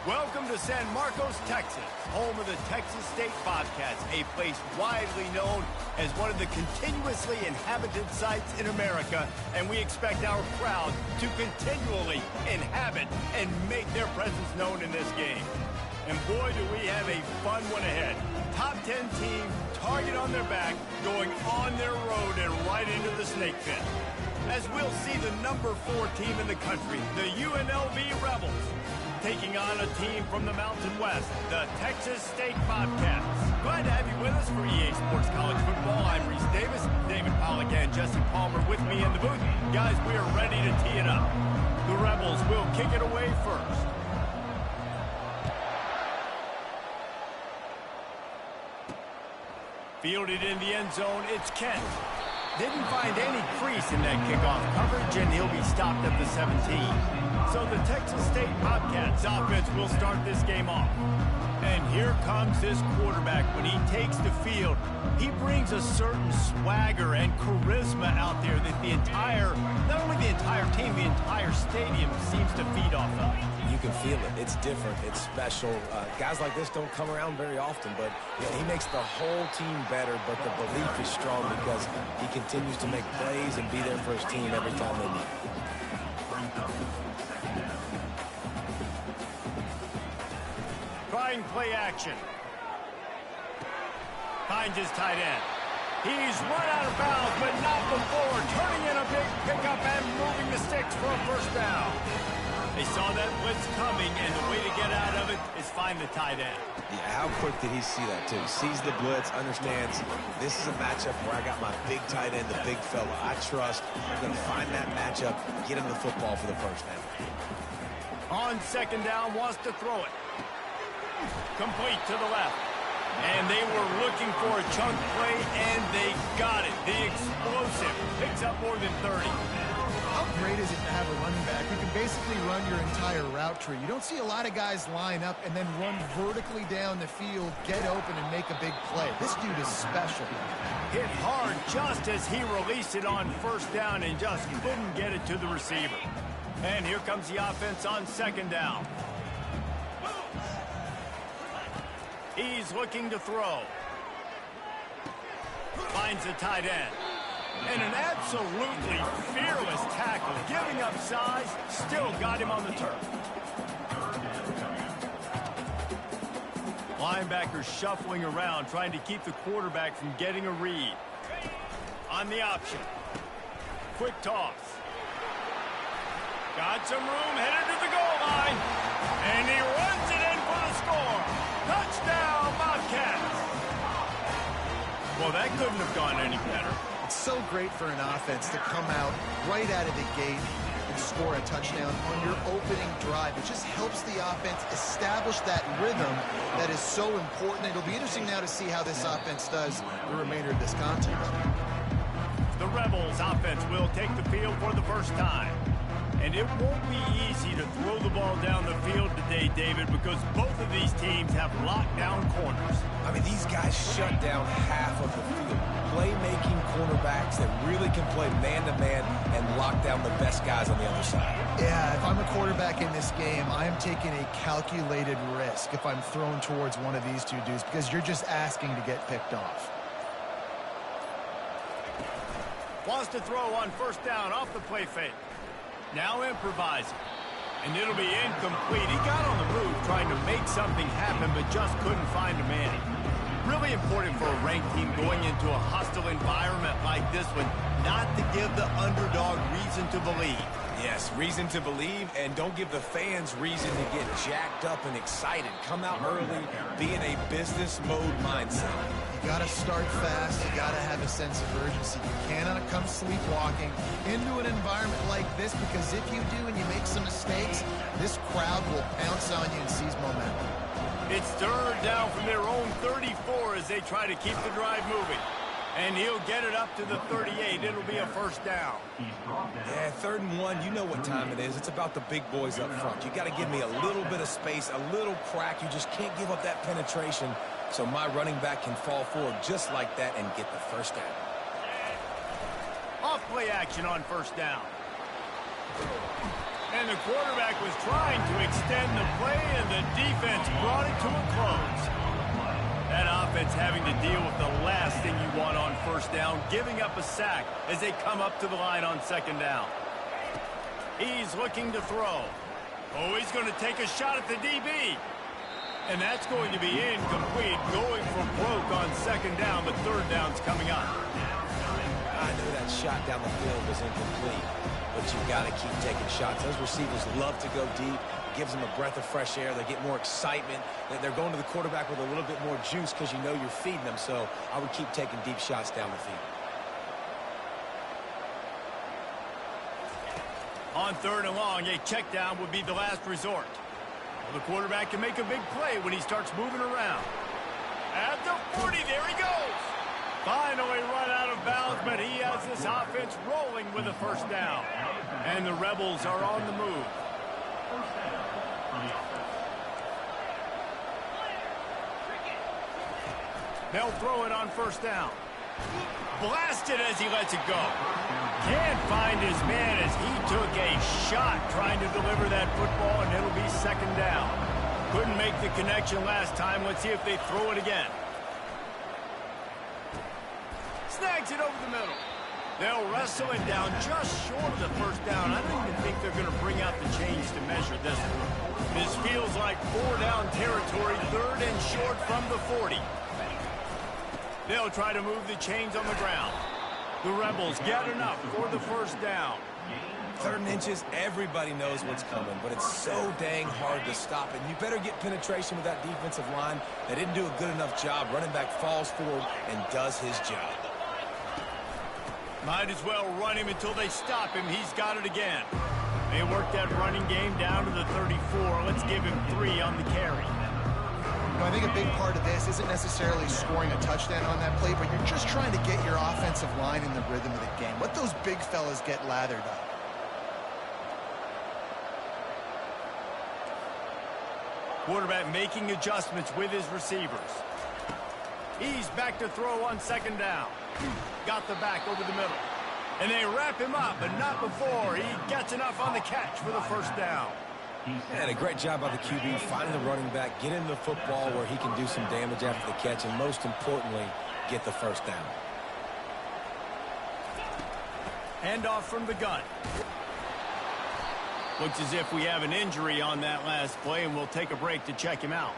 Welcome to San Marcos, Texas, home of the Texas State Bobcats, a place widely known as one of the continuously inhabited sites in America, and we expect our crowd to continually inhabit and make their presence known in this game. And boy, do we have a fun one ahead. Top 10 team, target on their back, going on their road and right into the snake pit. As we'll see the number 4 team in the country, the UNLV Rebels, taking on a team from the Mountain West, the Texas State Bobcats. Glad to have you with us for EA Sports College Football. I'm Reese Davis, David Pollack and Jesse Palmer with me in the booth. Guys, we are ready to tee it up. The Rebels will kick it away first. Fielded in the end zone, it's Kent. Didn't find any crease in that kickoff coverage, and he'll be stopped at the 17. So the Texas State Bobcats offense will start this game off. And here comes this quarterback. When he takes the field, he brings a certain swagger and charisma out there that the entire, not only the entire team, the entire stadium seems to feed off of. You can feel it. It's different. It's special. Guys like this don't come around very often, but he makes the whole team better, but the belief is strong because he continues to make plays and be there for his team every time they need. Trying play action. Finds his tight end. He's run out of bounds, but not before. Turning in a big pickup and moving the sticks for a first down. They saw that blitz coming, and the way to get out of it is find the tight end. Yeah, how quick did he see that, too? Sees the blitz, understands this is a matchup where I got my big tight end, the big fella. I trust I'm going to find that matchup, get him the football for the first down. On second down, wants to throw it. Complete to the left. And they were looking for a chunk play, and they got it. The explosive picks up more than 30. How great is it to have a running back who can basically run your entire route tree? You don't see a lot of guys line up and then run vertically down the field, get open, and make a big play. This dude is special. Hit hard just as he released it on first down and just couldn't get it to the receiver. And here comes the offense on second down. He's looking to throw. Finds the tight end. And an absolutely fearless tackle, giving up size, still got him on the turf. Linebacker shuffling around, trying to keep the quarterback from getting a read. On the option. Quick toss. Got some room, headed to the goal line. And he runs it in for the score. Touchdown, Bobcats. Well, that couldn't have gone any better. It's so great for an offense to come out right out of the gate and score a touchdown on your opening drive. It just helps the offense establish that rhythm that is so important. It'll be interesting now to see how this offense does the remainder of this contest. The Rebels offense will take the field for the first time. And it won't be easy to throw the ball down the field today, David, because both of these teams have lockdown corners. I mean, these guys shut down half of the field. Playmaking cornerbacks that really can play man-to-man and lock down the best guys on the other side. Yeah, if I'm a quarterback in this game, I am taking a calculated risk if I'm thrown towards one of these two dudes because you're just asking to get picked off. Wants to throw on first down off the play fake. Now improvising. And it'll be incomplete. He got on the move trying to make something happen, but just couldn't find a man. Really important for a ranked team going into a hostile environment like this one, not to give the underdog reason to believe. Yes, reason to believe, and don't give the fans reason to get jacked up and excited. Come out early, be in a business mode mindset. You got to start fast. You got to have a sense of urgency. You cannot come sleepwalking into an environment like this, because if you do and you make some mistakes, this crowd will pounce on you and seize momentum. It's third down from their own 34 as they try to keep the drive moving. And he'll get it up to the 38. It'll be a first down. Yeah, 3rd and 1, you know what time it is. It's about the big boys up front. You got to give me a little bit of space, a little crack. You just can't give up that penetration so my running back can fall forward just like that and get the first down. Off play action on first down. And the quarterback was trying to extend the play, and the defense brought it to a close. That offense having to deal with the last thing you want on first down, giving up a sack as they come up to the line on second down. He's looking to throw. Oh, he's going to take a shot at the DB. And that's going to be incomplete, going for broke on second down, but third down's coming up. I knew that shot down the field was incomplete, but you've got to keep taking shots. Those receivers love to go deep. Gives them a breath of fresh air. They get more excitement. They're going to the quarterback with a little bit more juice because you know you're feeding them. So I would keep taking deep shots down the field. On third and long, a check down would be the last resort. Well, the quarterback can make a big play when he starts moving around. At the 40, there he goes. Finally run out of bounds, but he has this offense rolling with a first down. And the Rebels are on the move. They'll throw it on first down. Blasted as he lets it go. Can't find his man as he took a shot trying to deliver that football, and it'll be second down. Couldn't make the connection last time. Let's see if they throw it again. Snags it over the middle. They'll wrestle it down just short of the first down. I don't even think they're going to bring out the chains to measure this one. This feels like 4-down territory, third and short from the 40. They'll try to move the chains on the ground. The Rebels get enough for the first down. Third and inches, everybody knows what's coming, but it's so dang hard to stop it. You better get penetration with that defensive line. They didn't do a good enough job. Running back falls forward and does his job. Might as well run him until they stop him. He's got it again. They work that running game down to the 34. Let's give him 3 on the carry. You know, I think a big part of this isn't necessarily scoring a touchdown on that play, but you're just trying to get your offensive line in the rhythm of the game. Let those big fellas get lathered up. Quarterback making adjustments with his receivers. He's back to throw on second down. Got the back over the middle. And they wrap him up, but not before he gets enough on the catch for the first down. And a great job by the QB finding the running back, get him the football where he can do some damage after the catch, and most importantly, get the first down. Handoff from the gun. Looks as if we have an injury on that last play, and we'll take a break to check him out.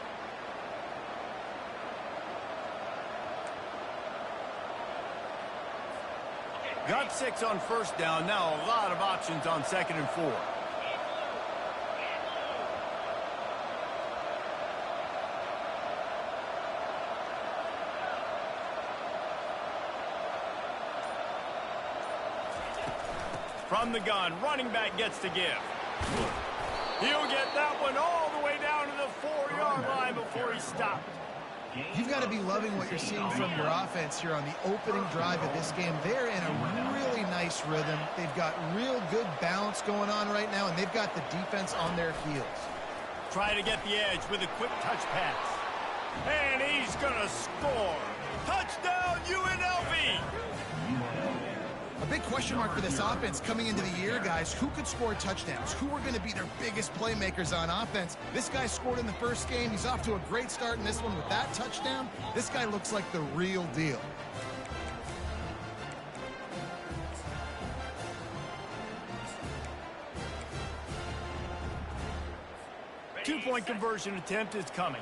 Got 6 on first down. Now a lot of options on second and 4. From the gun, running back gets to give. He'll get that one all the way down to the 4-yard line before he stopped. You've got to be loving what you're seeing from your offense here on the opening drive of this game. They're in a really nice rhythm. They've got real good balance going on right now, and they've got the defense on their heels. Try to get the edge with a quick touch pass. And he's going to score. Touchdown, UNLV! A big question mark for this offense coming into the year, guys. Who could score touchdowns? Who are going to be their biggest playmakers on offense? This guy scored in the first game. He's off to a great start in this one with that touchdown. This guy looks like the real deal. Two-point conversion attempt is coming.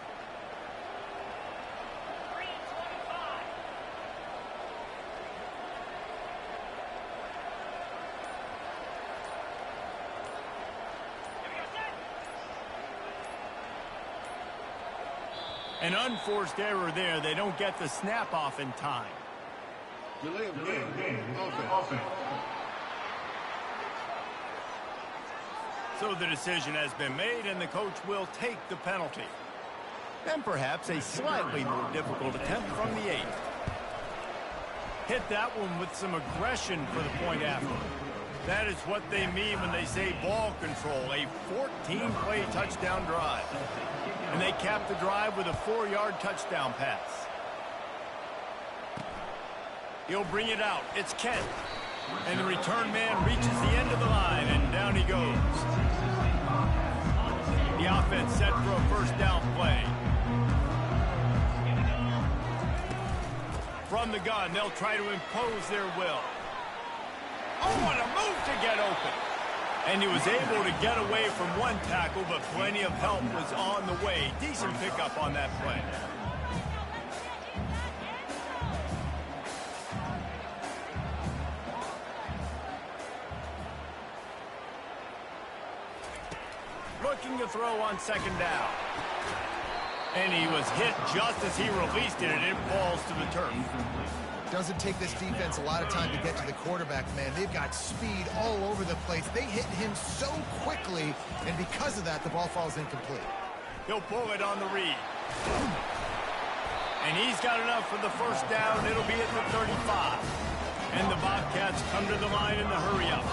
An unforced error there. They don't get the snap off in time. So the decision has been made, and the coach will take the penalty. And perhaps a slightly more difficult attempt from the 8. Hit that one with some aggression for the point after. That is what they mean when they say ball control, a 14-play touchdown drive. And they cap the drive with a 4-yard touchdown pass. He'll bring it out. It's Kent. And the return man reaches the end of the line, and down he goes. offense set for a first down play. From the gun, they'll try to impose their will. Oh, what a move to get open. And he was able to get away from one tackle, but plenty of help was on the way. Decent pickup on that play. Looking to throw on second down. And he was hit just as he released it, and it falls to the turf. Doesn't take this defense a lot of time to get to the quarterback, man. They've got speed all over the place. They hit him so quickly, and because of that, the ball falls incomplete. He'll pull it on the read. And he's got enough for the first down. It'll be at the 35. And the Bobcats come to the line in the hurry-up.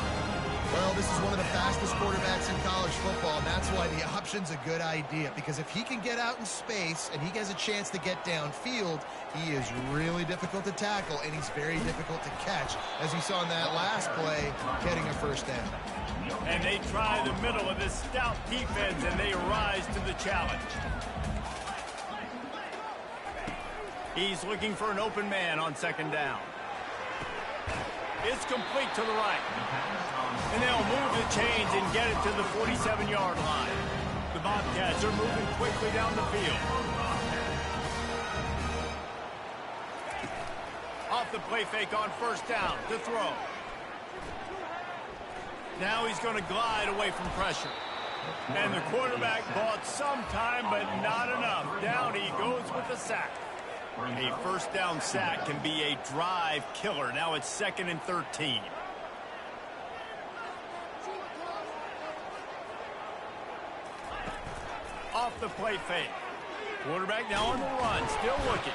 Well, this is one of the fastest quarterbacks in college football, and that's why the option's a good idea, because if he can get out in space and he has a chance to get downfield, he is really difficult to tackle, and he's very difficult to catch, as you saw in that last play, getting a first down. And they try the middle of this stout defense, and they rise to the challenge. He's looking for an open man on second down. It's complete to the right. And they'll move the chains and get it to the 47-yard line. The Bobcats are moving quickly down the field. Off the play fake on first down to throw. Now he's going to glide away from pressure. And the quarterback bought some time, but not enough. Down he goes with the sack. A first down sack can be a drive killer. Now it's 2nd and 13. Off the play fake. Quarterback now on the run, still looking.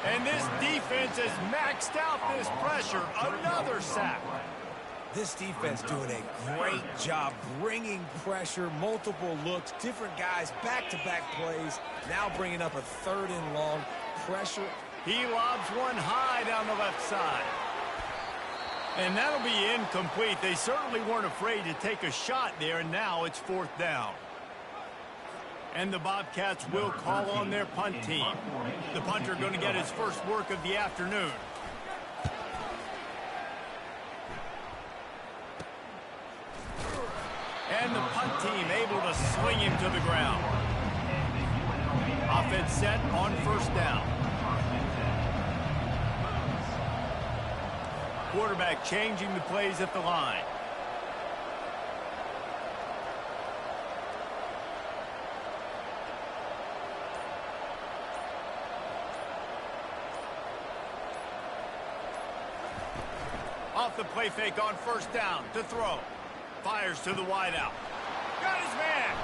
And this defense has maxed out this pressure. Another sack. This defense doing a great job bringing pressure, multiple looks, different guys, back-to-back plays, now bringing up a 3rd and long. Pressure. He lobs one high down the left side. And that'll be incomplete. They certainly weren't afraid to take a shot there, and now it's 4th down. And the Bobcats will call on their punt team. The punter going to get his first work of the afternoon. And the punt team able to swing him to the ground. Offense set on first down. Quarterback changing the plays at the line. Off the play fake on first down to throw. Fires to the wideout. Got his man.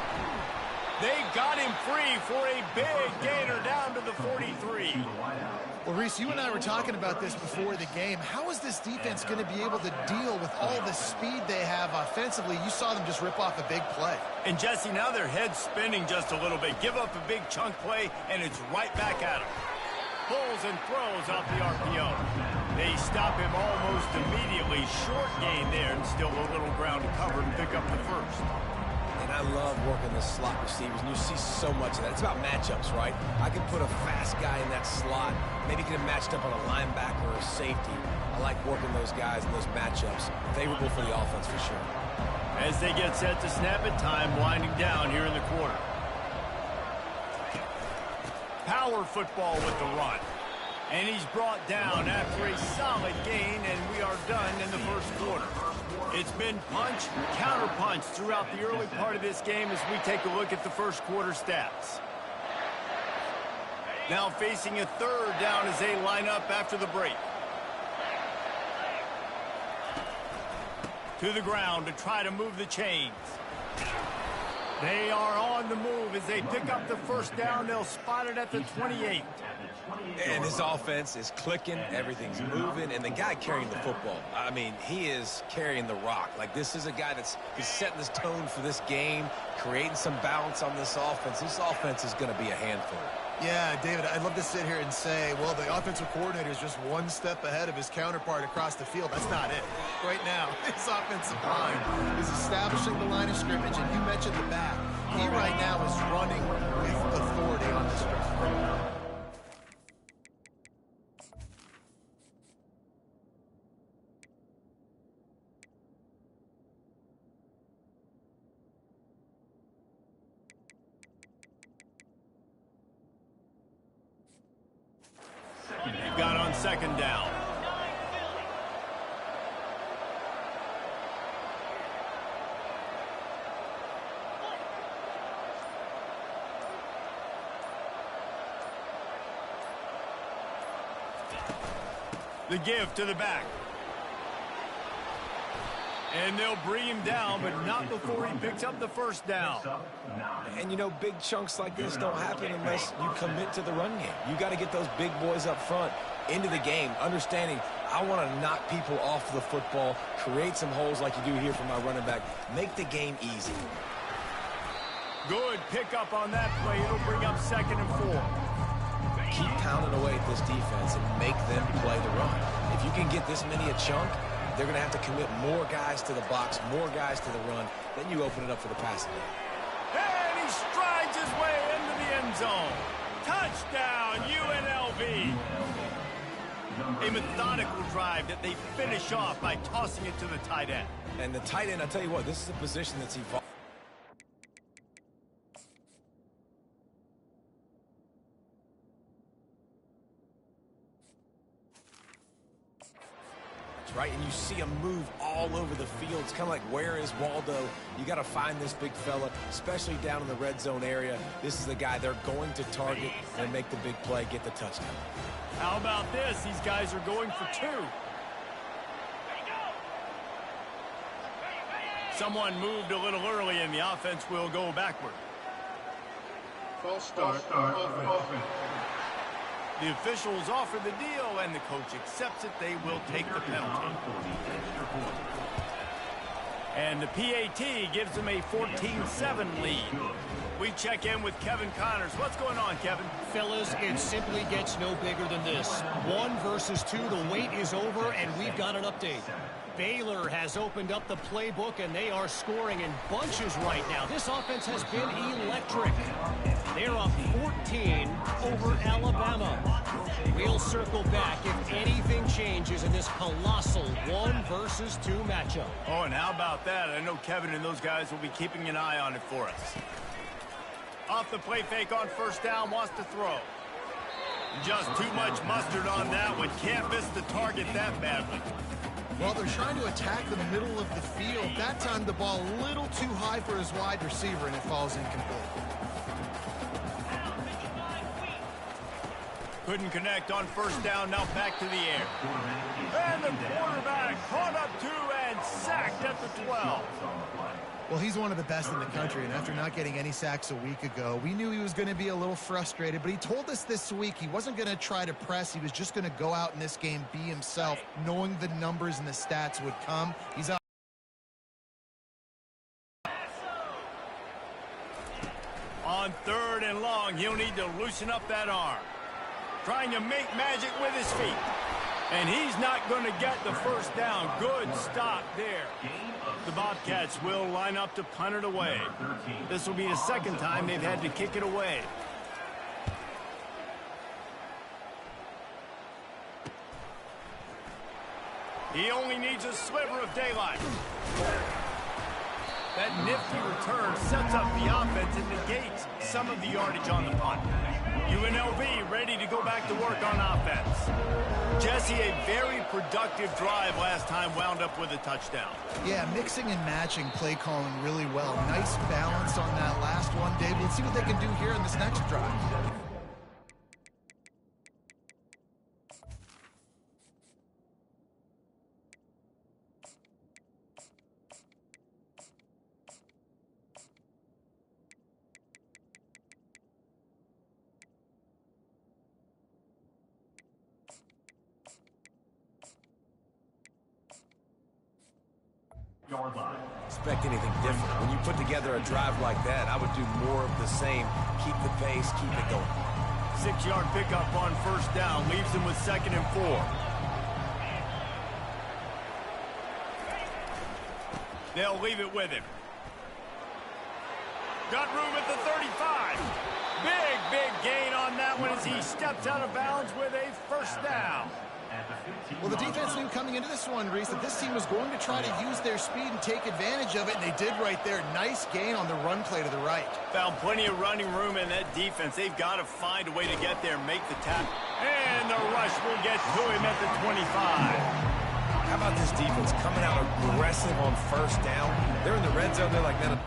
They got him free for a big gainer down to the 43. Well, Reese, you and I were talking about this before the game. How is this defense going to be able to deal with all the speed they have offensively? You saw them just rip off a big play. And, Jesse, now their head's spinning just a little bit. Give up a big chunk play, and it's right back at him. Pulls and throws off the RPO. They stop him almost immediately. Short gain there, and still a little ground to cover and pick up the first. And I love working the slot receivers, and you see so much of that. It's about matchups, right? I can put a fast guy in that slot, maybe get him matched up on a linebacker or a safety. I like working those guys in those matchups. Favorable for the offense for sure. As they get set to snap it, time winding down here in the quarter. Power football with the run. And he's brought down after a solid gain, and we are done in the first quarter. It's been punch, counter-punch throughout the early part of this game as we take a look at the first quarter stats. Now facing a 3rd down as they line up after the break. To the ground to try to move the chains. They are on the move as they pick up the first down. They'll spot it at the 28. And his offense is clicking, everything's moving, and the guy carrying the football, I mean, he is carrying the rock. Like, this is a guy he's setting this tone for this game, creating some balance on this offense. This offense is going to be a handful. Yeah, David, I'd love to sit here and say, well, the offensive coordinator is just one step ahead of his counterpart across the field. That's not it. Right now, his offensive line is establishing the line of scrimmage, and you mentioned the back. He right now is running with authority on this drive. They've got on second down. The give to the back. And they'll bring him down, but not before he picks up the first down. And, you know, big chunks like this don't happen unless you commit to the run game. You got to get those big boys up front into the game, understanding I want to knock people off the football, create some holes like you do here for my running back, make the game easy. Good pickup on that play. It'll bring up 2nd and 4. Keep pounding away at this defense and make them play the run. If you can get this many a chunk, they're going to have to commit more guys to the box, more guys to the run. Then you open it up for the passing game. And he strides his way into the end zone. Touchdown, UNLV. A methodical drive that they finish off by tossing it to the tight end. And the tight end, I tell you what, this is a position that's evolved. Right, and you see him move all over the field. It's kind of like, where is Waldo? You got to find this big fella, especially down in the red zone area. This is the guy they're going to target and make the big play, get the touchdown. How about this? These guys are going for 2. Someone moved a little early, and the offense will go backward. False start. Offense. The officials offer the deal, and the coach accepts it. They will take the penalty. And the PAT gives them a 14-7 lead. We check in with Kevin Connors. What's going on, Kevin? Fellas, it simply gets no bigger than this. 1 versus 2, the wait is over, and we've got an update. Baylor has opened up the playbook, and they are scoring in bunches right now. This offense has been electric. They're up 14 over Alabama. We'll circle back if anything changes in this colossal 1 versus 2 matchup. Oh, and how about that? I know Kevin and those guys will be keeping an eye on it for us. Off the play fake on first down, wants to throw. Just too much mustard on that one. Can't miss the target that badly. Well, they're trying to attack the middle of the field. That time the ball a little too high for his wide receiver, and it falls incomplete. Couldn't connect on first down, now back to the air. And the quarterback caught up 2 and sacked at the 12. Well, he's one of the best in the country, and after not getting any sacks a week ago, we knew he was going to be a little frustrated, but he told us this week he wasn't going to try to press. He was just going to go out in this game, be himself, knowing the numbers and the stats would come. He's out. On 3rd and long, he'll need to loosen up that arm. Trying to make magic with his feet. And he's not going to get the first down. Good stop there. The Bobcats will line up to punt it away. This will be the 2nd time they've had to kick it away. He only needs a sliver of daylight. That nifty return sets up the offense and negates some of the yardage on the punt. UNLV ready to go back to work on offense. Jesse, a very productive drive last time, wound up with a touchdown. Yeah, mixing and matching play calling really well. Nice balance on that last one, Dave. Let's see what they can do here in this next drive. Expect anything different. When you put together a drive like that, I would do more of the same. Keep the pace, keep it going. 6-yard pickup on first down leaves them with 2nd and 4. They'll leave it with him. Got room at the 35. Big gain on that one as he steps out of bounds with a first down. Well, the defense knew coming into this one, Reese, that this team was going to try to use their speed and take advantage of it, and they did right there. Nice gain on the run play to the right. Found plenty of running room in that defense. They've got to find a way to get there and make the tap. And the rush will get to him at the 25. How about this defense coming out aggressive on first down? They're in the red zone. They're like, man.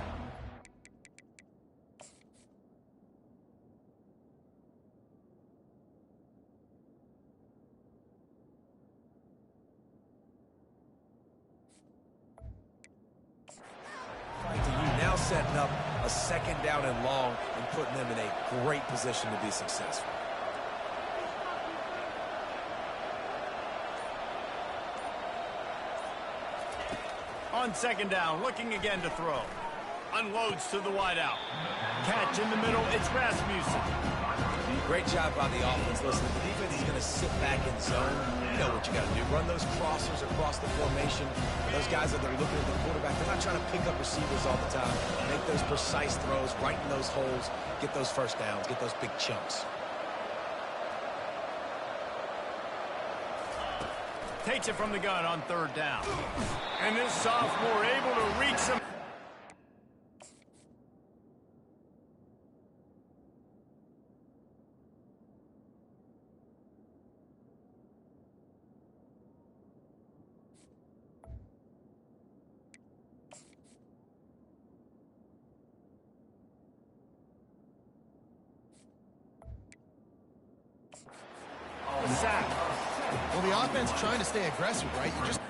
Now setting up a second down and long and putting them in a great position to be successful. On second down, looking again to throw. Unloads to the wideout. Catch in the middle, it's Rasmussen. Great job by the offense. Listen, the defense is going to sit back in zone. You know what you got to do. Run those crossers across the formation. Those guys that are looking at the quarterback, they're not trying to pick up receivers all the time. Make those precise throws, right in those holes, get those first downs, get those big chunks. Takes it from the gun on third down. And this sophomore able to reach some. Sack. Well, the offense trying to stay aggressive, right? You just...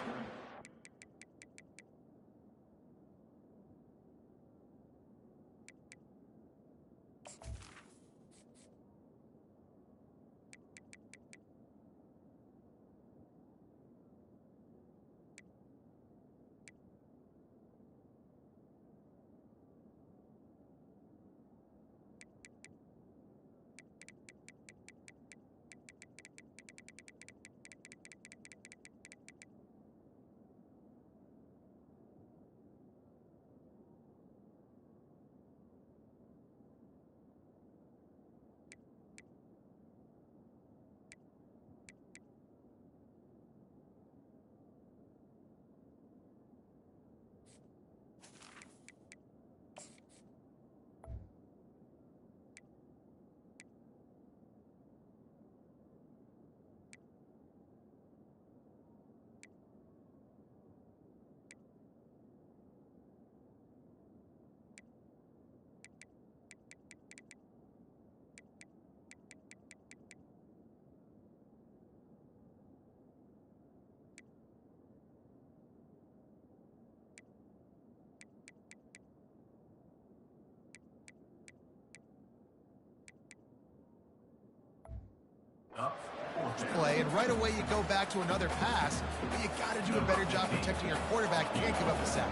play, and right away you go back to another pass, but you got to do a better job protecting your quarterback. You can't give up the sack.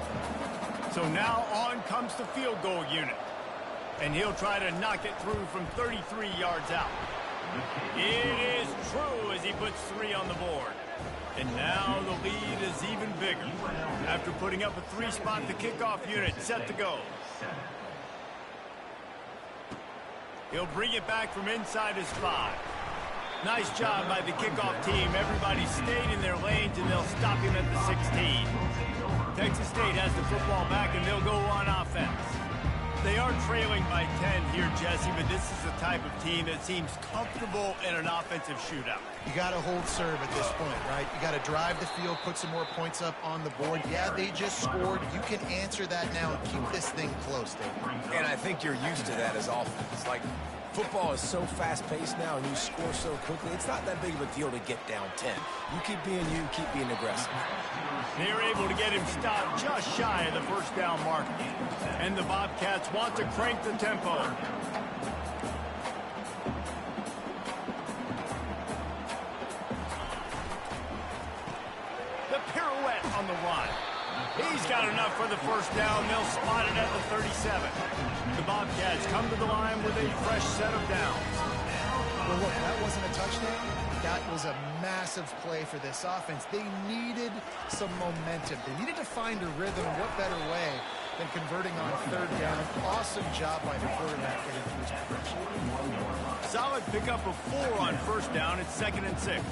So now on comes the field goal unit, and he'll try to knock it through from 33 yards out. It is true as he puts 3 on the board. And now the lead is even bigger. After putting up a 3-spot, the kickoff unit set to go. He'll bring it back from inside his 5. Nice job by the kickoff team. Everybody stayed in their lanes, and they'll stop him at the 16. Texas State has the football back, and they'll go on offense. They are trailing by 10 here, Jesse, but this is the type of team that seems comfortable in an offensive shootout. You got to hold serve at this point, right? You got to drive the field, put some more points up on the board. Yeah, they just scored. You can answer that now and keep this thing close, Dave. And I think you're used to that as offense. Like, football is so fast-paced now, and you score so quickly, it's not that big of a deal to get down 10. You keep being aggressive. They're able to get him stopped just shy of the first down mark. And the Bobcats want to crank the tempo. The pirouette on the run. He's got enough for the first down. They'll spot it at the 37. The Bobcats come to the line with a fresh set of downs. Well, look, that wasn't a touchdown. That was a massive play for this offense. They needed some momentum. They needed to find a rhythm. What better way than converting on third down. Awesome job by the quarterback getting through his progression. Solid pickup of 4 on first down. It's 2nd and 6.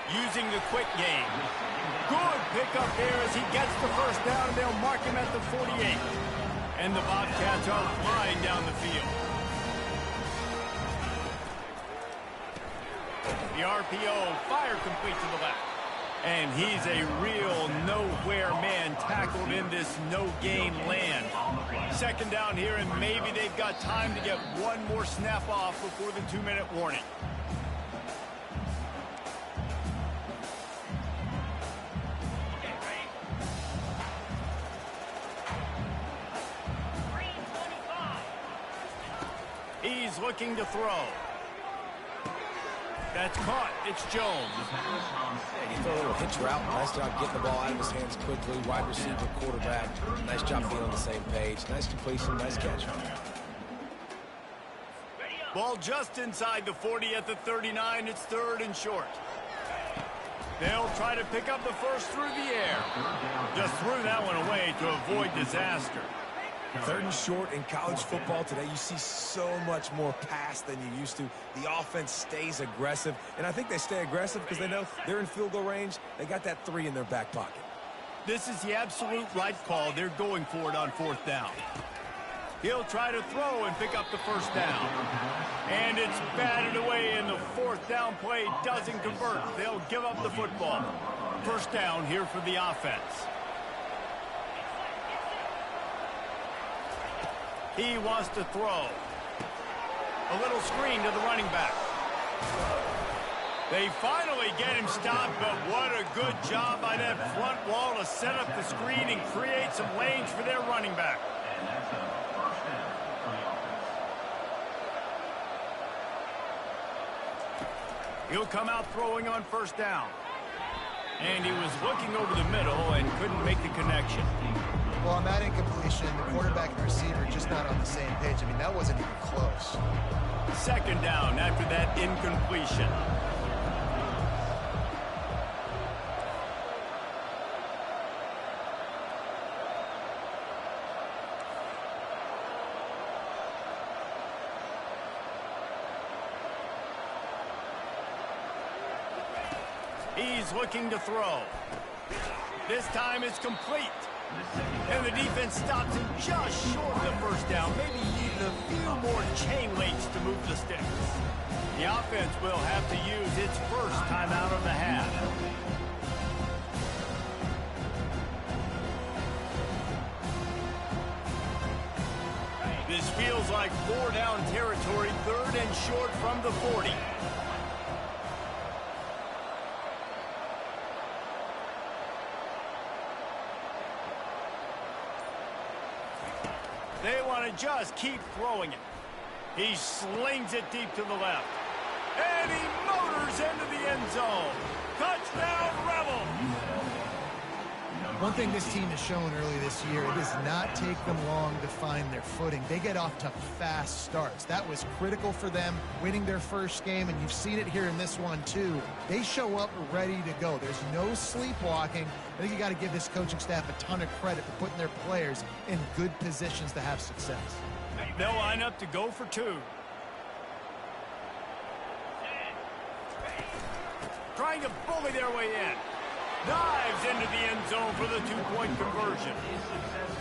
Using the quick game. Good pickup there as he gets the first down, and they'll mark him at the 48. And the Bobcats are flying down the field. The RPO, fire complete to the left. And he's a real nowhere man tackled in this no-gain land. 2nd down here, and maybe they've got time to get one more snap off before the 2-minute warning. He's looking to throw. That's caught. It's Jones. Yeah, you throw a little hitch route. Nice job getting the ball out of his hands quickly. Wide receiver, quarterback. Nice job being on the same page. Nice completion, nice catch. Ball just inside the 40 at the 39. It's 3rd and short. They'll try to pick up the first through the air. Just threw that one away to avoid disaster. 3rd and short in college football today. You see so much more pass than you used to. The offense stays aggressive, and I think they stay aggressive because they know they're in field goal range. They got that 3 in their back pocket. This is the absolute right call. They're going for it on 4th down. He'll try to throw and pick up the first down. And it's batted away, and the 4th down play doesn't convert. They'll give up the football. First down here for the offense. He wants to throw. A little screen to the running back. They finally get him stopped, but what a good job by that front wall to set up the screen and create some lanes for their running back. He'll come out throwing on first down. And he was looking over the middle and couldn't make the connection. Well, on that incompletion, the quarterback and receiver just not on the same page. I mean, that wasn't even close. 2nd down after that incompletion. He's looking to throw. This time it's complete. And the defense stops him just short of the first down. Maybe needed a few more chain links to move the sticks. The offense will have to use its first timeout of the half. This feels like 4-down territory, 3rd and short from the 40. They want to just keep throwing it. He slings it deep to the left. And he motors into the end zone. Touchdown, Rebel! One thing this team has shown early this year, it does not take them long to find their footing. They get off to fast starts. That was critical for them, winning their first game, and you've seen it here in this one too. They show up ready to go. There's no sleepwalking. I think you got to give this coaching staff a ton of credit for putting their players in good positions to have success. They'll line up to go for 2. Trying to bully their way in. Dives into the end zone for the 2-point conversion.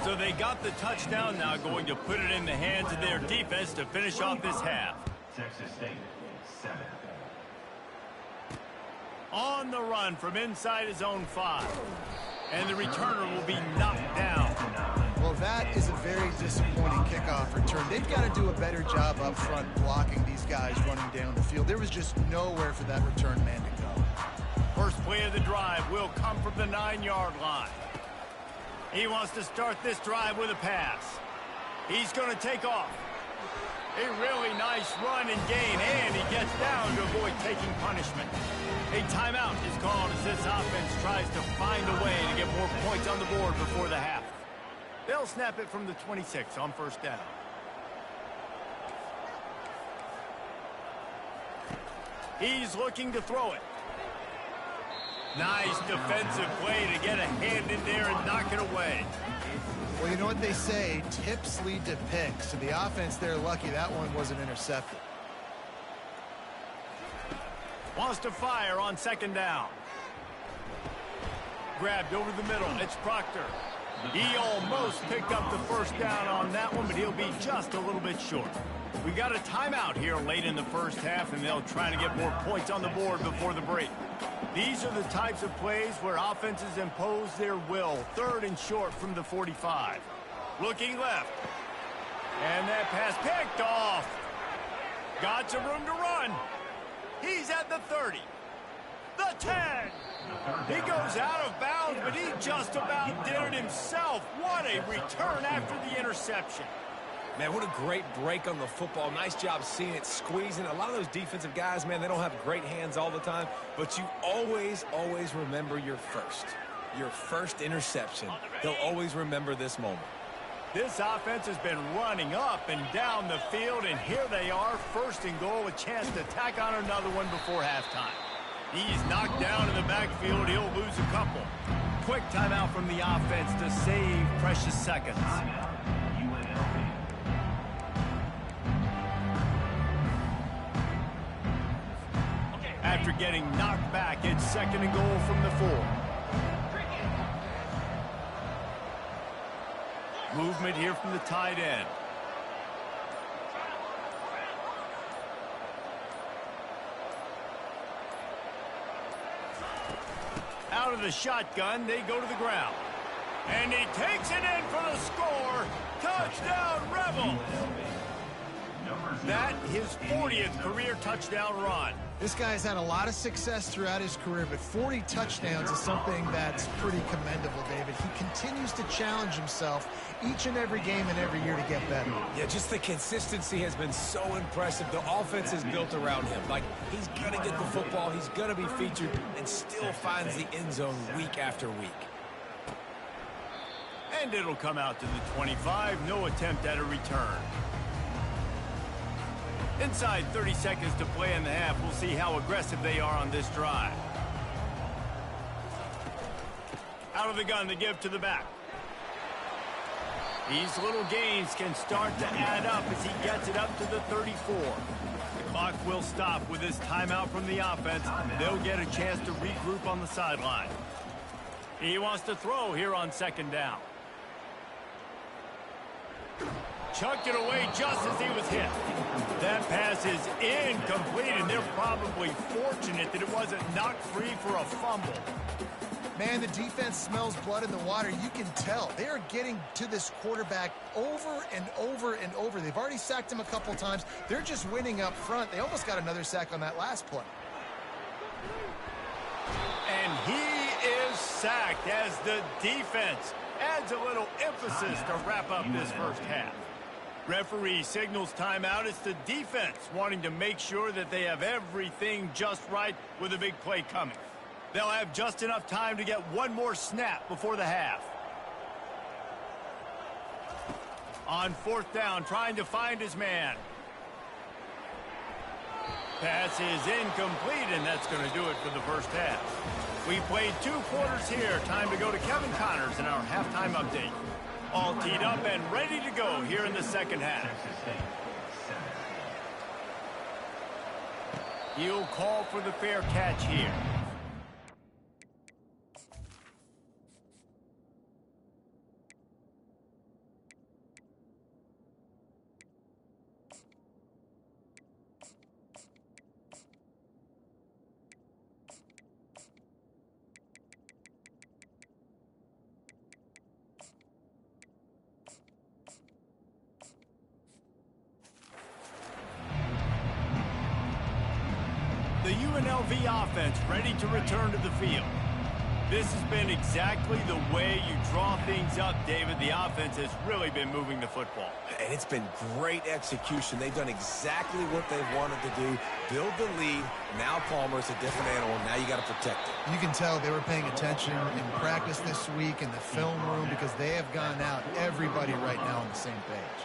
So they got the touchdown, now going to put it in the hands of their defense to finish off this half. Texas State, 7. On the run from inside his own 5. And the returner will be knocked down. Well, that is a very disappointing kickoff return. They've got to do a better job up front blocking these guys running down the field. There was just nowhere for that return man to go. First play of the drive will come from the 9-yard line. He wants to start this drive with a pass. He's going to take off. A really nice run and gain, and he gets down to avoid taking punishment. A timeout is called as this offense tries to find a way to get more points on the board before the half. They'll snap it from the 26 on first down. He's looking to throw it. Nice defensive play to get a hand in there and knock it away. Well, you know what they say, tips lead to picks. So the offense, they're lucky that one wasn't intercepted. Wants to fire on second down. Grabbed over the middle. It's Proctor. He almost picked up the first down on that one, but he'll be just a little bit short. We got a timeout here late in the first half, and they'll try to get more points on the board before the break. These are the types of plays where offenses impose their will. 3rd and short from the 45. Looking left. And that pass picked off. Got some room to run. He's at the 30. The 10. He goes out of bounds, but he just about did it himself. What a return after the interception. Man, what a great break on the football. Nice job seeing it, squeezing. A lot of those defensive guys, man, they don't have great hands all the time, but you always, always remember your first interception. They'll always remember this moment. This offense has been running up and down the field, and here they are, 1st and goal, a chance to tack on another one before halftime. He's knocked down in the backfield. He'll lose a couple. Quick timeout from the offense to save precious seconds. UNLV. After getting knocked back, it's 2nd and goal from the 4. Movement here from the tight end. Out of the shotgun, they go to the ground. And he takes it in for the score. Touchdown, Rebels! That his 40th career touchdown run. This guy's had a lot of success throughout his career, but 40 touchdowns is something that's pretty commendable, David. He continues to challenge himself each and every game and every year to get better. Yeah, just the consistency has been so impressive. The offense is built around him. Like, he's going to get the football, he's going to be featured, and still finds the end zone week after week. And it'll come out to the 25. No attempt at a return. Inside 30 seconds to play in the half. We'll see how aggressive they are on this drive. Out of the gun to give to the back. These little gains can start to add up as he gets it up to the 34. The clock will stop with this timeout from the offense. They'll get a chance to regroup on the sideline. He wants to throw here on 2nd down. Chucked it away just as he was hit. That pass is incomplete, and they're probably fortunate that it wasn't knocked free for a fumble. Man, the defense smells blood in the water. You can tell. They are getting to this quarterback over and over and over. They've already sacked him a couple times. They're just winning up front. They almost got another sack on that last play. And he is sacked as the defense adds a little emphasis to wrap up this first half. Referee signals timeout. It's the defense wanting to make sure that they have everything just right with a big play coming. They'll have just enough time to get one more snap before the half. On 4th down, trying to find his man. Pass is incomplete, and that's going to do it for the first half. We played 2 quarters here. Time to go to Kevin Connors in our halftime update. All teed up and ready to go here in the second half. He'll call for the fair catch here. The UNLV offense ready to return to the field. This has been exactly the way you draw things up, David. The offense has really been moving the football. And it's been great execution. They've done exactly what they've wanted to do. Build the lead. Now Palmer's a different animal. Now you got to protect it. You can tell they were paying attention in practice this week in the film room because they have gone out, everybody right now on the same page.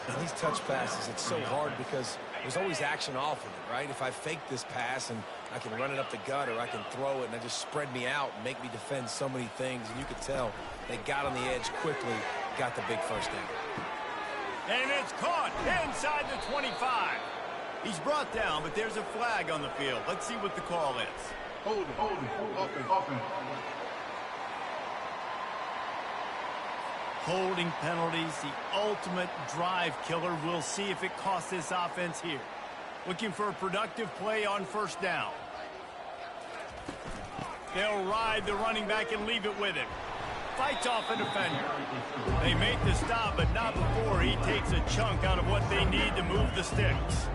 And these touch passes, it's so hard because there's always action off of it, right? If I fake this pass and I can run it up the gut, or I can throw it and I just spread me out and make me defend so many things. And you could tell they got on the edge quickly, got the big first down. And it's caught inside the 25. He's brought down, but there's a flag on the field. Let's see what the call is. Holding, offense. Holding penalties, the ultimate drive killer. We'll see if it costs this offense here. Looking for a productive play on first down. They'll ride the running back and leave it with him. Fights off a defender. They make the stop, but not before he takes a chunk out of what they need to move the sticks.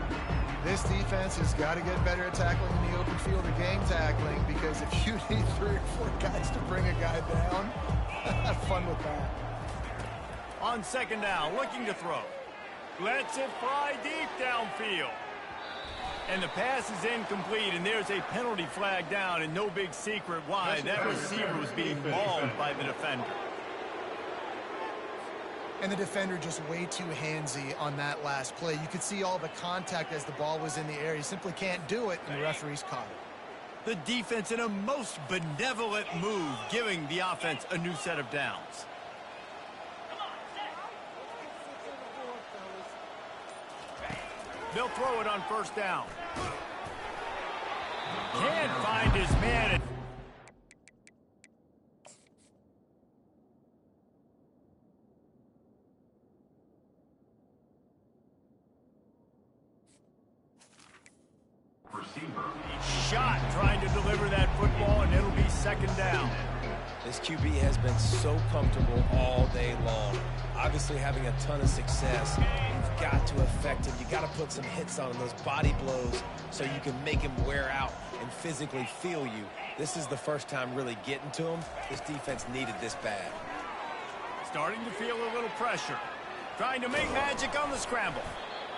This defense has got to get better at tackling in the open field or game tackling, because if you need 3 or 4 guys to bring a guy down, have fun with that. On second down, looking to throw. Lets it fly deep downfield. And the pass is incomplete, and there's a penalty flag down, and no big secret why. That receiver was being mauled by the defender. And the defender just way too handsy on that last play. You could see all the contact as the ball was in the air. He simply can't do it, and the referees caught it. The defense in a most benevolent move, giving the offense a new set of downs. They'll throw it on first down. Can't find his man. Receiver. Shot trying to deliver that football, and it'll be second down. This QB has been so comfortable all day long. Obviously having a ton of success. You've got to affect him. You got to put some hits on him, those body blows, so you can make him wear out and physically feel you. This is the first time really getting to him. This defense needed this bad. Starting to feel a little pressure. Trying to make magic on the scramble.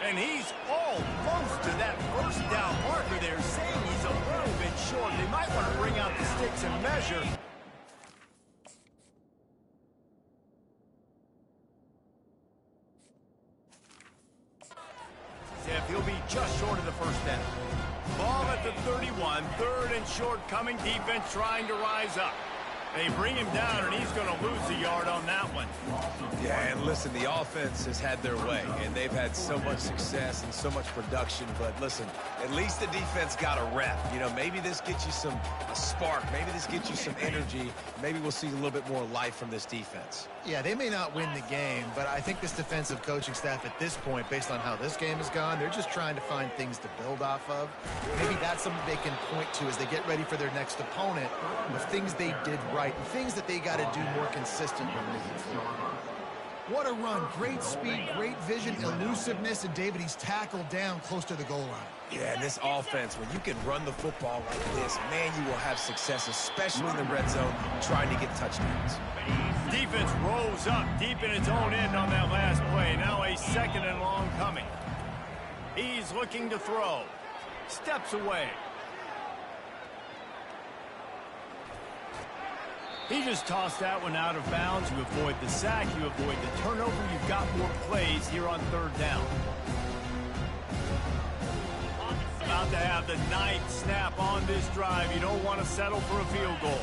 And he's almost to that first down marker there, saying he's a little bit short. They might want to bring out the sticks and measure. He'll be just short of the first down. Ball at the 31, third and short coming. Defense trying to rise up. They bring him down, and he's going to lose a yard on that one. Yeah, and listen, the offense has had their way, and they've had so much success and so much production. But listen, at least the defense got a rep. You know, maybe this gets you a spark. Maybe this gets you some energy. Maybe we'll see a little bit more life from this defense. Yeah, they may not win the game, but I think this defensive coaching staff at this point, based on how this game has gone, they're just trying to find things to build off of. Maybe that's something they can point to as they get ready for their next opponent, of things they did right and things that they got to do more consistently. What a run. Great speed, great vision, elusiveness, and David, he's tackled down close to the goal line. Yeah, and this offense, when you can run the football like this, man, you will have success, especially in the red zone, trying to get touchdowns. Defense rose up deep in its own end on that last play. Now a second and long coming. He's looking to throw. Steps away. He just tossed that one out of bounds. You avoid the sack, you avoid the turnover. You've got more plays here on third down. About to have the ninth snap on this drive. You don't want to settle for a field goal.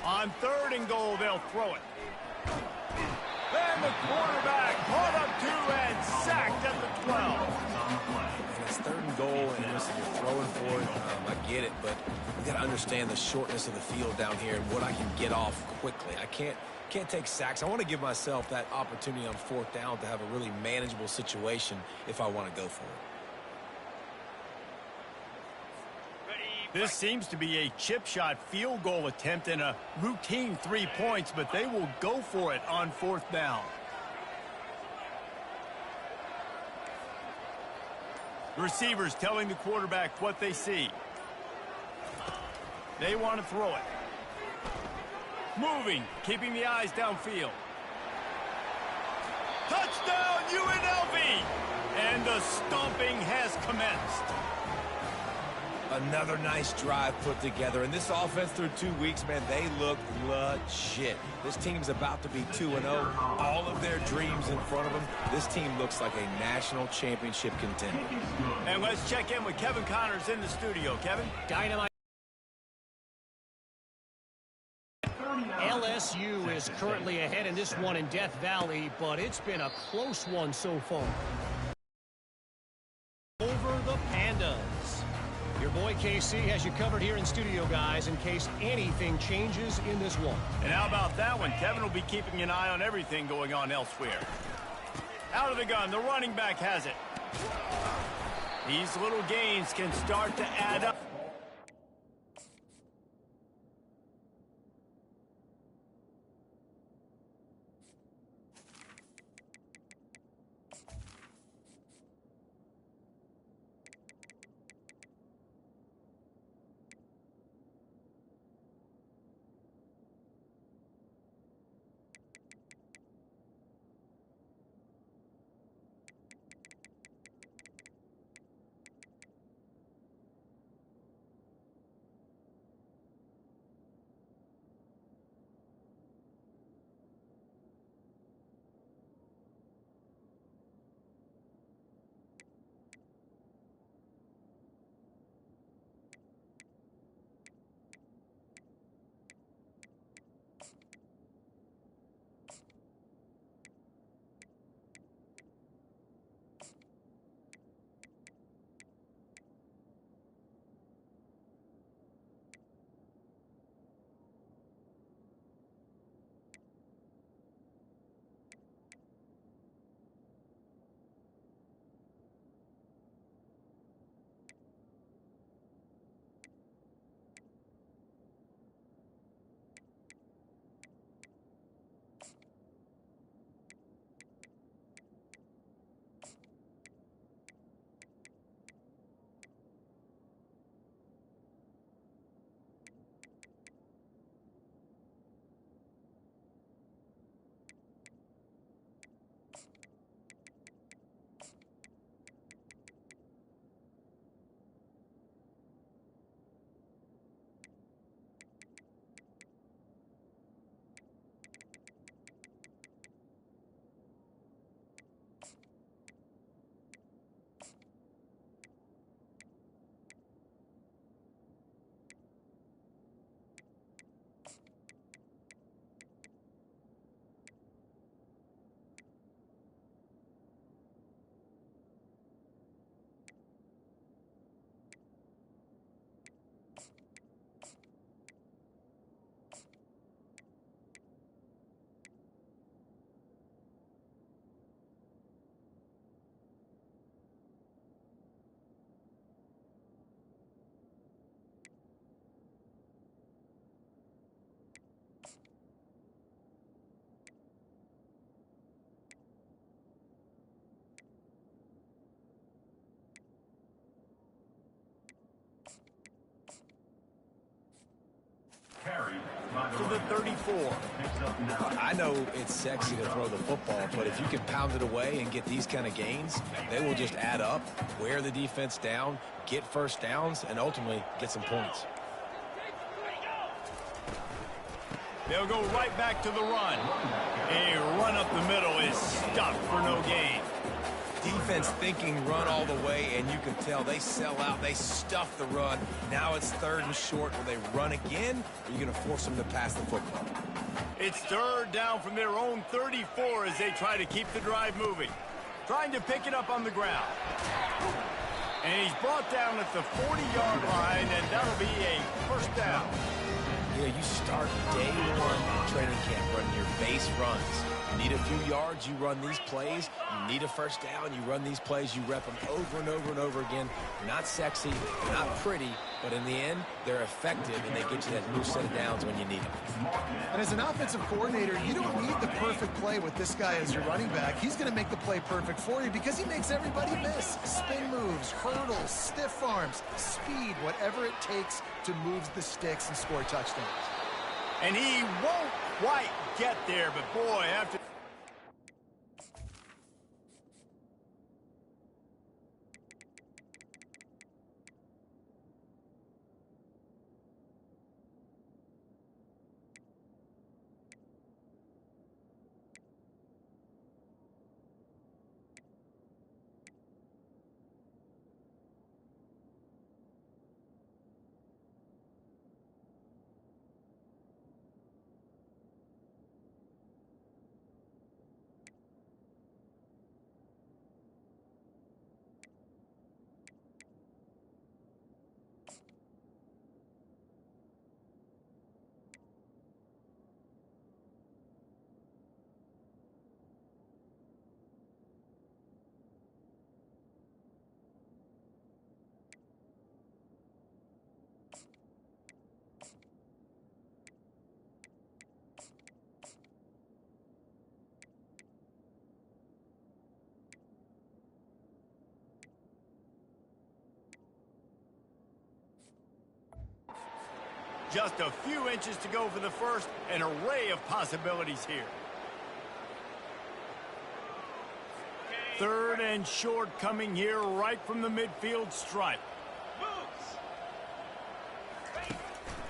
On third and goal, they'll throw it. And the quarterback caught up to and sacked at the 12. And it's third and goal, and listen, you're throwing for it. I get it, but you got to understand the shortness of the field down here and what I can get off quickly. I can't take sacks. I want to give myself that opportunity on fourth down to have a really manageable situation if I want to go for it. This seems to be a chip shot field goal attempt and a routine 3 points, but they will go for it on fourth down. Receivers telling the quarterback what they see. They want to throw it. Moving, keeping the eyes downfield. Touchdown, UNLV! And the stomping has commenced. Another nice drive put together. And this offense through 2 weeks, man, they look legit. This team's about to be 2-0. All of their dreams in front of them. This team looks like a national championship contender. And let's check in with Kevin Connors in the studio. Kevin? Dynamite. LSU is currently ahead in this one in Death Valley, but it's been a close one so far. Over the Pandas. Your boy KC has you covered here in studio, guys, in case anything changes in this one. And how about that one? Kevin will be keeping an eye on everything going on elsewhere. Out of the gun, the running back has it. These little gains can start to add up. To the 34. I know it's sexy to throw the football, but if you can pound it away and get these kind of gains, they will just add up, wear the defense down, get first downs, and ultimately get some points. They'll go right back to the run. A run up the middle is stuffed for no gain. Defense thinking run all the way, and you can tell they sell out. They stuff the run. Now it's 3rd and short. Will they run again, or are you going to force them to pass the football? It's 3rd down from their own 34 as they try to keep the drive moving. Trying to pick it up on the ground. And he's brought down at the 40-yard line, and that'll be a first down. Yeah, you start day one training camp running your base runs. You need a few yards, you run these plays. You need a first down, you run these plays. You rep them over and over and over again. Not sexy, not pretty, but in the end, they're effective, and they get you that new set of downs when you need them. And as an offensive coordinator, you don't need the perfect play with this guy as your running back. He's going to make the play perfect for you because he makes everybody miss. Spin moves, hurdles, stiff arms, speed, whatever it takes to move the sticks and score touchdowns. And he won't quite get there, but boy, after... Just a few inches to go for the first, an array of possibilities here. 3rd and short coming here right from the midfield stripe.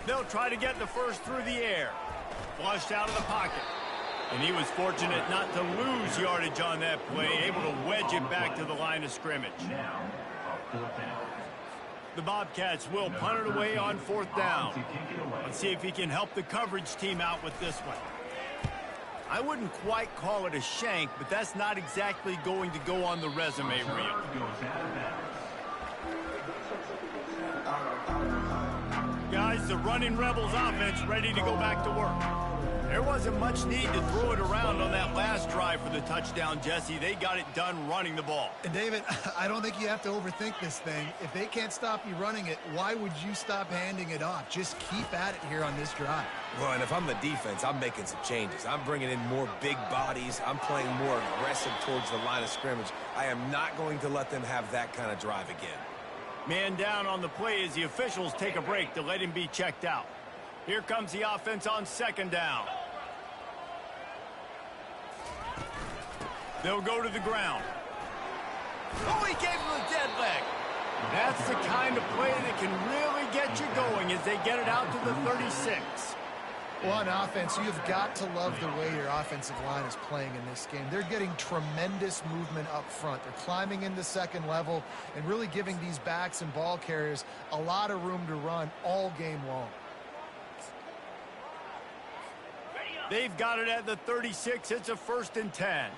They'll try to get the first through the air. Flushed out of the pocket. And he was fortunate not to lose yardage on that play, able to wedge it back to the line of scrimmage. The Bobcats will punt it away on 4th down. Let's see if he can help the coverage team out with this one. I wouldn't quite call it a shank, but that's not exactly going to go on the resume reel. Guys, the running Rebels offense ready to go back to work. There wasn't much need to throw it around on that last drive for the touchdown, Jesse. They got it done running the ball. And David, I don't think you have to overthink this thing. If they can't stop you running it, why would you stop handing it off? Just keep at it here on this drive. Well, and if I'm the defense, I'm making some changes. I'm bringing in more big bodies. I'm playing more aggressive towards the line of scrimmage. I am not going to let them have that kind of drive again. Man down on the play as the officials take a break to let him be checked out. Here comes the offense on 2nd down. They'll go to the ground. Oh, he gave him a dead leg. That's the kind of play that can really get you going as they get it out to the 36. Well, on offense, you've got to love the way your offensive line is playing in this game. They're getting tremendous movement up front. They're climbing into 2nd level and really giving these backs and ball carriers a lot of room to run all game long. They've got it at the 36. It's a 1st and 10.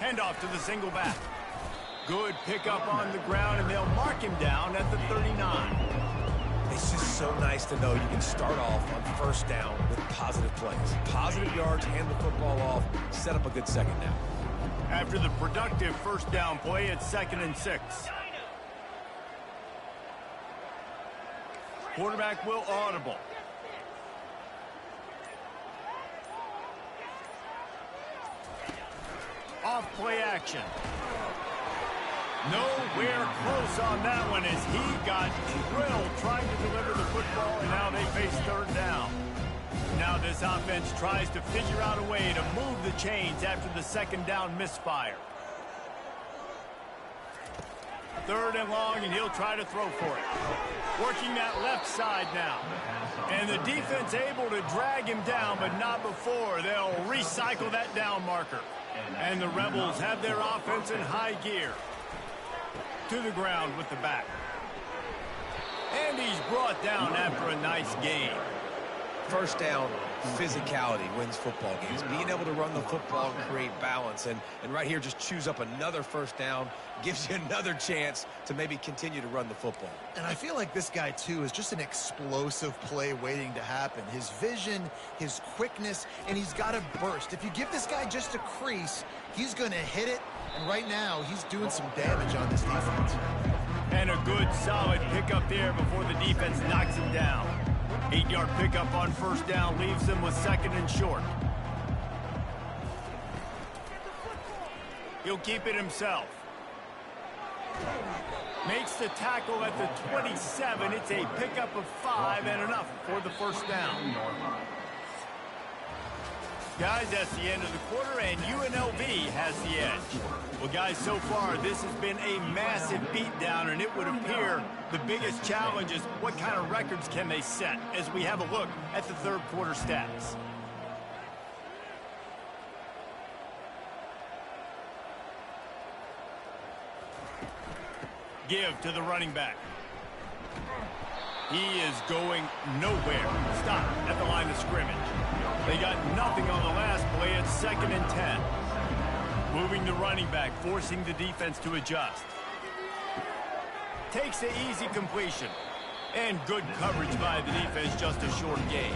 Handoff to the single back. Good pickup on the ground, and they'll mark him down at the 39. It's just so nice to know you can start off on 1st down with positive plays. Positive yards, hand the football off, set up a good 2nd down. After the productive 1st down play, it's 2nd and 6. Quarterback will audible. Off play action. Nowhere close on that one as he got drilled trying to deliver the football, and now they face 3rd down. Now this offense tries to figure out a way to move the chains after the 2nd down misfire. 3rd and long, and he'll try to throw for it. Working that left side now. And the defense able to drag him down, but not before. They'll recycle that down marker. And the Rebels have their offense in high gear. To the ground with the back. And he's brought down after a nice gain. 1st down, physicality wins football games. Being able to run the football and create balance. And right here, just choose up another 1st down. Gives you another chance to maybe continue to run the football. And I feel like this guy, too, is just an explosive play waiting to happen. His vision, his quickness, and he's got a burst. If you give this guy just a crease, he's going to hit it. And right now, he's doing some damage on this defense. And a good, solid pickup there before the defense knocks him down. 8-yard pickup on 1st down leaves them with 2nd and short. He'll keep it himself. Makes the tackle at the 27. It's a pickup of 5 and enough for the 1st down. Guys, that's the end of the quarter, and UNLV has the edge. Well, guys, so far, this has been a massive beatdown, and it would appear the biggest challenge is what kind of records can they set as we have a look at the 3rd quarter stats. Give to the running back. He is going nowhere. Stop at the line of scrimmage. They got nothing on the last play. It's 2nd and 10. Moving the running back, forcing the defense to adjust. Takes the easy completion. And good coverage by the defense, just a short gain.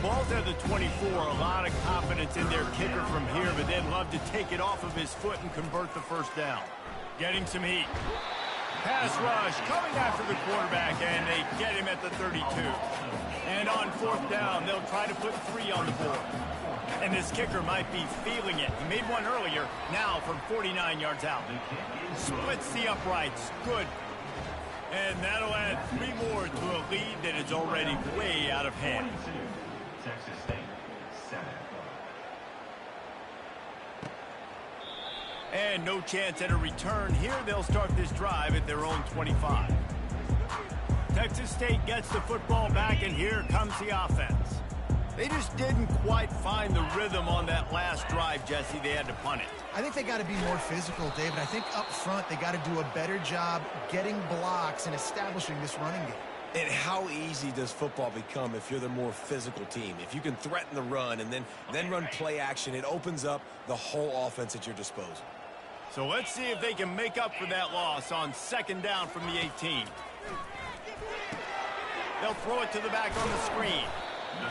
Ball's at the 24. A lot of confidence in their kicker from here, but they'd love to take it off of his foot and convert the 1st down. Getting some heat. Pass rush coming after the quarterback, and they get him at the 32. And on 4th down, they'll try to put 3 on the board. And this kicker might be feeling it. He made one earlier, now from 49 yards out. Splits the uprights. Good. And that'll add 3 more to a lead that is already way out of hand. 22, Texas State, 7. And no chance at a return here. They'll start this drive at their own 25. Texas State gets the football back, and here comes the offense. They just didn't quite find the rhythm on that last drive, Jesse. They had to punt it. I think they got to be more physical, David. I think up front they got to do a better job getting blocks and establishing this running game. And how easy does football become if you're the more physical team? If you can threaten the run and then run play action, it opens up the whole offense at your disposal. So let's see if they can make up for that loss on 2nd down from the 18. They'll throw it to the back on the screen.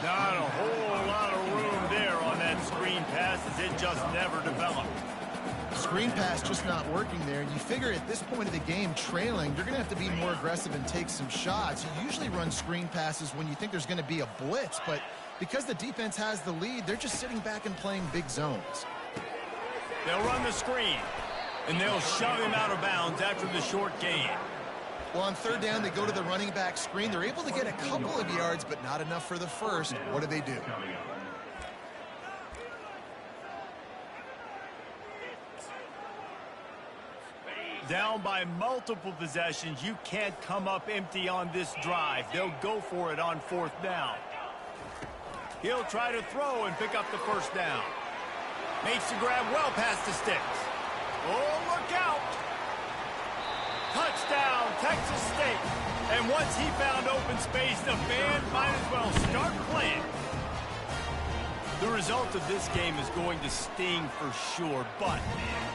Not a whole lot of room there on that screen pass, as it just never developed. Screen pass just not working there. And you figure at this point of the game, trailing, you're going to have to be more aggressive and take some shots. You usually run screen passes when you think there's going to be a blitz, but because the defense has the lead, they're just sitting back and playing big zones. They'll run the screen, and they'll shove him out of bounds after the short gain. Well, on 3rd down, they go to the running back screen. They're able to get a couple of yards, but not enough for the first. What do? Down by multiple possessions, you can't come up empty on this drive. They'll go for it on 4th down. He'll try to throw and pick up the 1st down. Makes the grab well past the sticks. Oh, look out! Touchdown, Texas State. And once he found open space, the band might as well start playing. The result of this game is going to sting for sure, but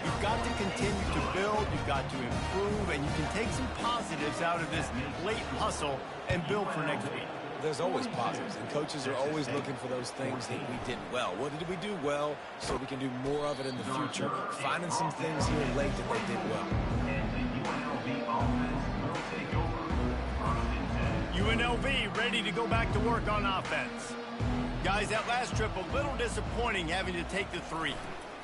you've got to continue to build, you've got to improve, and you can take some positives out of this late hustle and build for next week. There's always positives, and coaches are always looking for those things that we did well. What did we do well so we can do more of it in the future? Finding some things here late that they did well. And the UNLV offense will take over 1st and 10. UNLV ready to go back to work on offense. Guys, that last trip a little disappointing having to take the 3.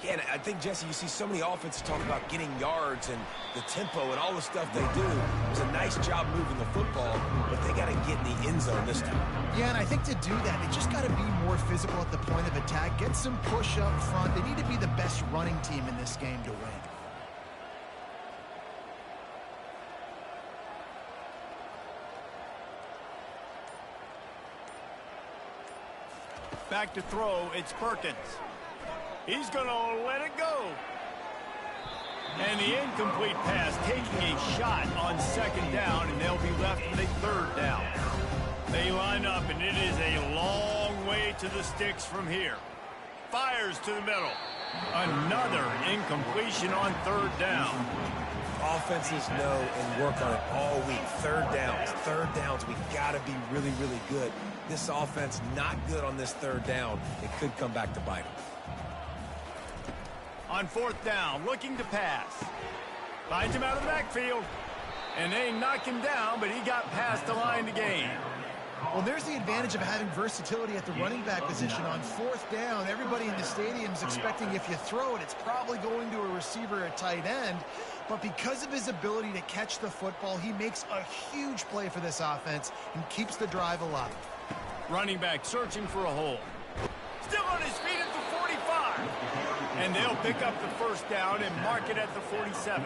Yeah, and I think, Jesse, you see so many offenses talk about getting yards and the tempo and all the stuff they do. It was a nice job moving the football, but they got to get in the end zone this time. Yeah, and I think to do that, they just got to be more physical at the point of attack, get some push up front. They need to be the best running team in this game to win. Back to throw, it's Perkins. He's going to let it go. And the incomplete pass taking a shot on 2nd down, and they'll be left with a 3rd down. They line up, and it is a long way to the sticks from here. Fires to the middle. Another incompletion on 3rd down. Offenses know and work on it all week. 3rd downs. We got to be really, really good. This offense not good on this 3rd down. It could come back to bite them. On 4th down, looking to pass. Finds him out of the backfield. And they knock him down, but he got past the line to gain. Well, there's the advantage of having versatility at the running back position. On 4th down, everybody in the stadium is expecting if you throw it, it's probably going to a receiver or tight end. But because of his ability to catch the football, he makes a huge play for this offense and keeps the drive alive. Running back searching for a hole. Still on his feet at the 45. And they'll pick up the 1st down and mark it at the 47.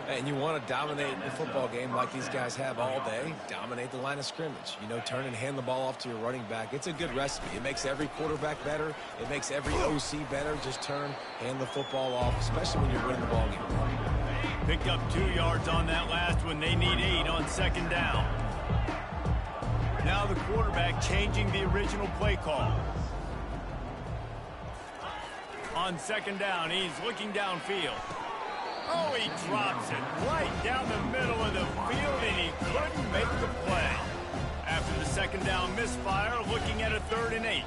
And you want to dominate the football game like these guys have all day. Dominate the line of scrimmage. You know, turn and hand the ball off to your running back. It's a good recipe. It makes every quarterback better. It makes every OC better. Just turn, hand the football off, especially when you're winning the ball game. Picked up 2 yards on that last one. They need 8 on 2nd down. Now the quarterback changing the original play call. On 2nd down, he's looking downfield. Oh, he drops it right down the middle of the field, and he couldn't make the play. After the 2nd down misfire, looking at a 3rd and 8.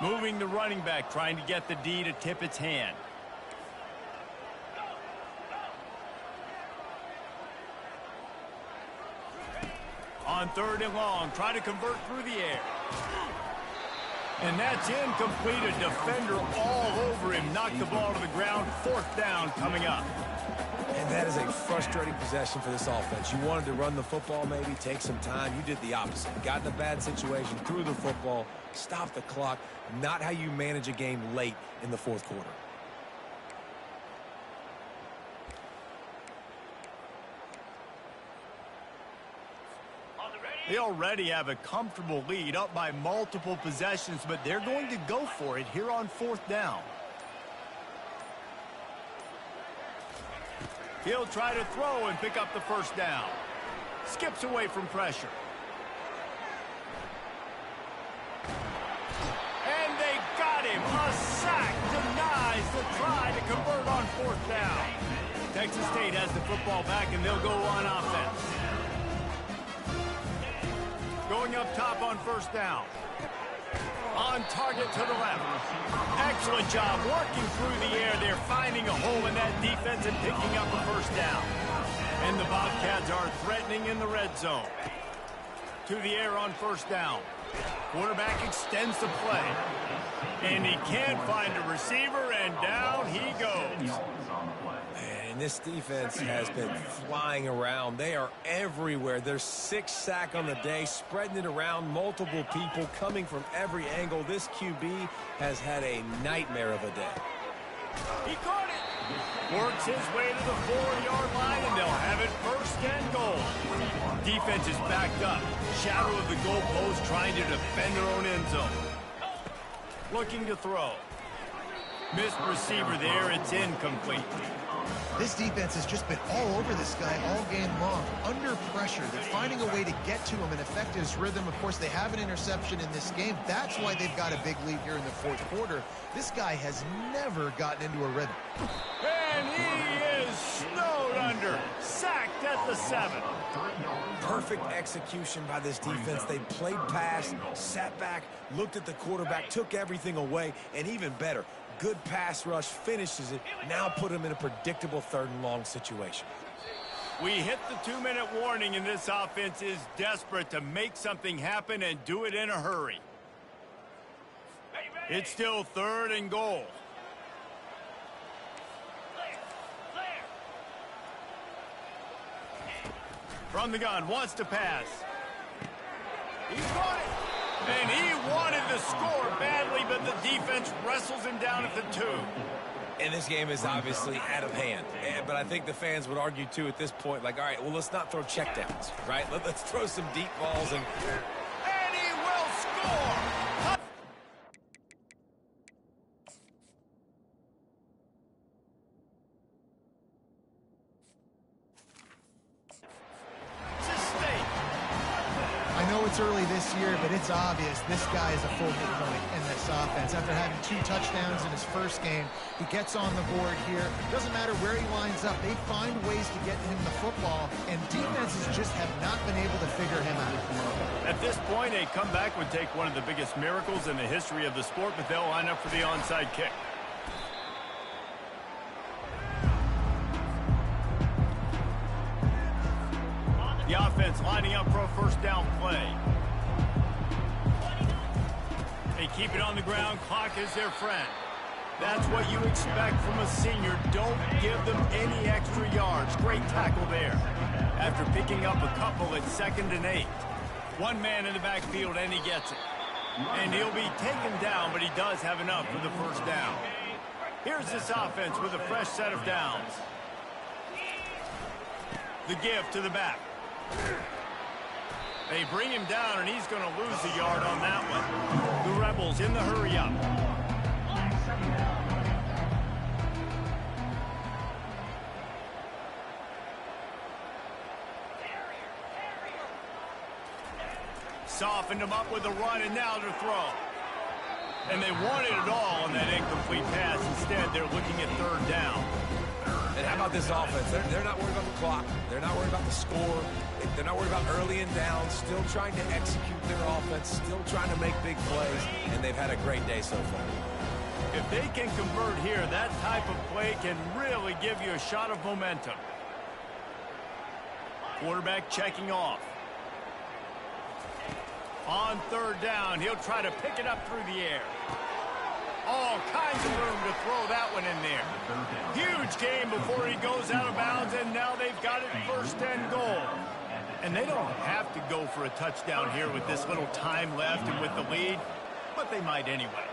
Moving the running back, trying to get the D to tip its hand. On 3rd and long, try to convert through the air. And that's incomplete. A defender all over him. Knocked the ball to the ground. 4th down coming up. And that is a frustrating possession for this offense. You wanted to run the football, maybe take some time. You did the opposite. Got in a bad situation, threw the football, stopped the clock. Not how you manage a game late in the 4th quarter. They already have a comfortable lead, up by multiple possessions, but they're going to go for it here on 4th down. He'll try to throw and pick up the 1st down. Skips away from pressure. And they got him. A sack denies the try to convert on 4th down. Texas State has the football back, and they'll go on offense. Going up top on 1st down. On target to the left. Excellent job working through the air. They're finding a hole in that defense and picking up a 1st down. And the Bobcats are threatening in the red zone. To the air on 1st down. Quarterback extends the play. And he can't find a receiver, and down he goes. And this defense has been flying around. They are everywhere. There's 6 sacks on the day, spreading it around, multiple people coming from every angle. This QB has had a nightmare of a day. He caught it. Works his way to the 4-yard line, and they'll have it 1st and goal. Defense is backed up. Shadow of the goalpost, trying to defend their own end zone. Looking to throw. Missed receiver there. It's incomplete. This defense has just been all over this guy all game long. Under pressure. They're finding a way to get to him and affect his rhythm. Of course, they have an interception in this game. That's why they've got a big lead here in the 4th quarter. This guy has never gotten into a rhythm. And he is snowed under. Sacked at the 7. Perfect execution by this defense. They played pass, sat back, looked at the quarterback, took everything away, and even better, good pass rush, finishes it, now put him in a predictable 3rd and long situation. We hit the 2-minute warning, and this offense is desperate to make something happen and do it in a hurry. It's still 3rd and goal. From the gun, wants to pass. He's got it. And he wanted to score badly, but the defense wrestles him down at the 2. And this game is obviously out of hand. But I think the fans would argue, too, at this point, like, all right, well, let's not throw checkdowns, right? Let's throw some deep balls. And he will score! I know it's early this year, but it's obvious this guy is a focal point in this offense. After having 2 touchdowns in his 1st game, he gets on the board here. Doesn't matter where he lines up. They find ways to get him the football, and defenses just have not been able to figure him out. At this point, a comeback would take one of the biggest miracles in the history of the sport, but they'll line up for the onside kick. The offense lining up for a 1st down play. They keep it on the ground. Clock is their friend. That's what you expect from a senior. Don't give them any extra yards. Great tackle there. After picking up a couple at 2nd and 8. 1 man in the backfield, and he gets it. And he'll be taken down, but he does have enough for the 1st down. Here's this offense with a fresh set of downs. The give to the back. They bring him down, and he's going to lose a yard on that one. The Rebels in the hurry-up. Softened him up with a run, and now to throw. And they wanted it all on that incomplete pass. Instead, they're looking at 3rd down. And how about this offense? They're not worried about the clock. They're not worried about the score. They're not worried about early and down. Still trying to execute their offense. Still trying to make big plays. And they've had a great day so far. If they can convert here, that type of play can really give you a shot of momentum. Quarterback checking off. On third down, he'll try to pick it up through the air. All kinds of room to throw that one in there. Huge game before he goes out of bounds, and now they've got it first and goal. And they don't have to go for a touchdown here with this little time left and with the lead, but they might anyway.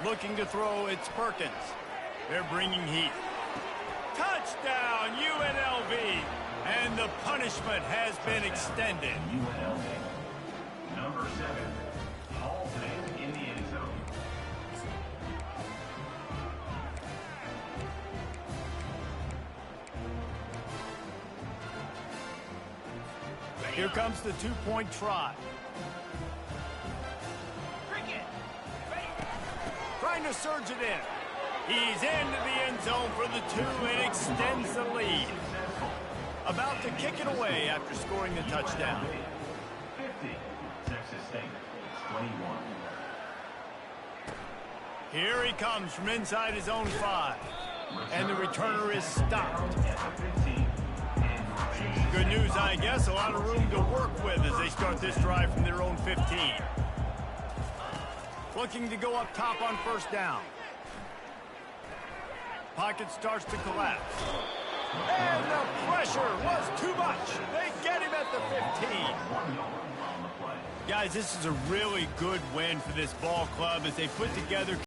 Looking to throw, it's Perkins. They're bringing heat. Touchdown, UNLV! And the punishment has been extended. UNLV. Number 7. Halsman in the end zone. Here comes the two-point try. Trying to surge it in. He's into the end zone for the 2 and extends the lead. About to kick it away after scoring the touchdown. 50. Texas State. 21. Here he comes from inside his own 5. And the returner is stopped. Good news, I guess. A lot of room to work with as they start this drive from their own 15. Looking to go up top on first down. Pocket starts to collapse. And the pressure was too much. They get him at the 15. Guys, this is a really good win for this ball club as they put together